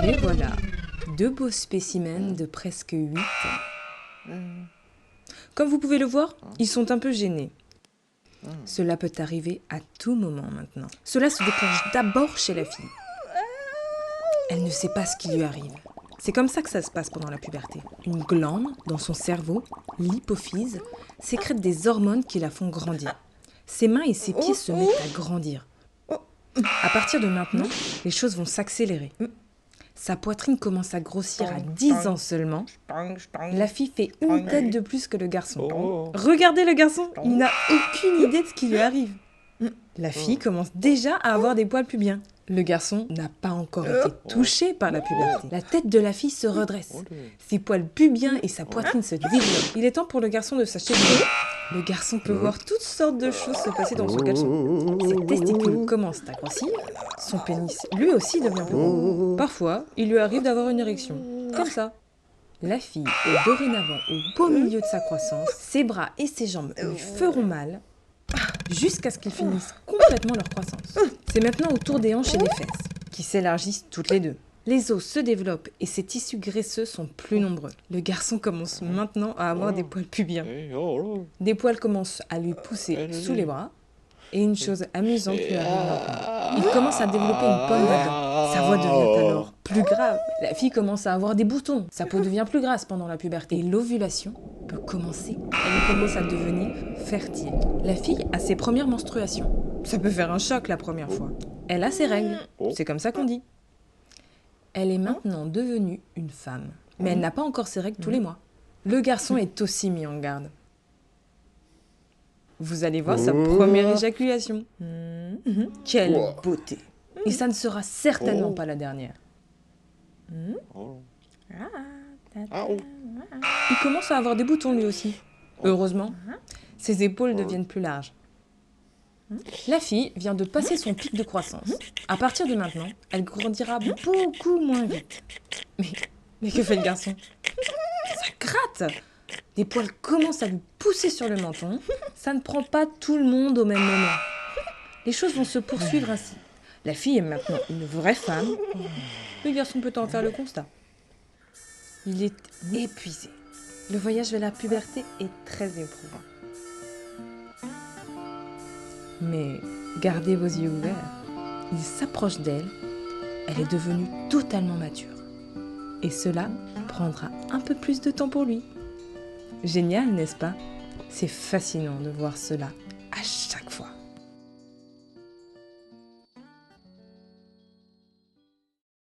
Et voilà, deux beaux spécimens de presque 8 ans. Comme vous pouvez le voir, ils sont un peu gênés. Cela peut arriver à tout moment maintenant. Cela se déclenche d'abord chez la fille. Elle ne sait pas ce qui lui arrive. C'est comme ça que ça se passe pendant la puberté. Une glande dans son cerveau, l'hypophyse, sécrète des hormones qui la font grandir. Ses mains et ses pieds se mettent à grandir. À partir de maintenant, les choses vont s'accélérer. Sa poitrine commence à grossir à 10 ans seulement. La fille fait une tête de plus que le garçon. Regardez le garçon, il n'a aucune idée de ce qui lui arrive. La fille commence déjà à avoir des poils pubiens. Le garçon n'a pas encore été touché par la puberté. La tête de la fille se redresse. Ses poils pubiens et sa poitrine se développent. Il est temps pour le garçon de s'acheter du lait. Le garçon peut voir toutes sortes de choses se passer dans son caleçon. Ses testicules commencent à grossir. Son pénis, lui aussi, devient plus gros. Parfois, il lui arrive d'avoir une érection. Comme ça. La fille est dorénavant au beau milieu de sa croissance. Ses bras et ses jambes lui feront mal jusqu'à ce qu'ils finissent complètement leur croissance. C'est maintenant au tour des hanches et des fesses, qui s'élargissent toutes les deux. Les os se développent et ses tissus graisseux sont plus nombreux. Le garçon commence maintenant à avoir des poils pubiens. Des poils commencent à lui pousser sous les bras. Et une chose amusante lui arrive maintenant. Il commence à développer une pomme de dents. Sa voix devient alors plus grave. La fille commence à avoir des boutons. Sa peau devient plus grasse pendant la puberté. Et l'ovulation peut commencer. Elle commence à devenir fertile. La fille a ses premières menstruations. Ça peut faire un choc la première fois. Elle a ses règles. C'est comme ça qu'on dit. Elle est maintenant devenue une femme. Mais elle n'a pas encore ses règles tous les mois. Le garçon est aussi mis en garde. Vous allez voir sa première éjaculation. Quelle beauté! Et ça ne sera certainement pas la dernière. Il commence à avoir des boutons lui aussi. Heureusement, ses épaules deviennent plus larges. La fille vient de passer son pic de croissance. À partir de maintenant, elle grandira beaucoup moins vite. Mais que fait le garçon? Ça gratte! Des poils commencent à lui pousser sur le menton. Ça ne prend pas tout le monde au même moment. Les choses vont se poursuivre ainsi. La fille est maintenant une vraie femme. Le garçon peut en faire le constat. Il est épuisé. Le voyage vers la puberté est très éprouvant. Mais gardez vos yeux ouverts. Il s'approche d'elle. Elle est devenue totalement mature. Et cela prendra un peu plus de temps pour lui. Génial, n'est-ce pas? C'est fascinant de voir cela à chaque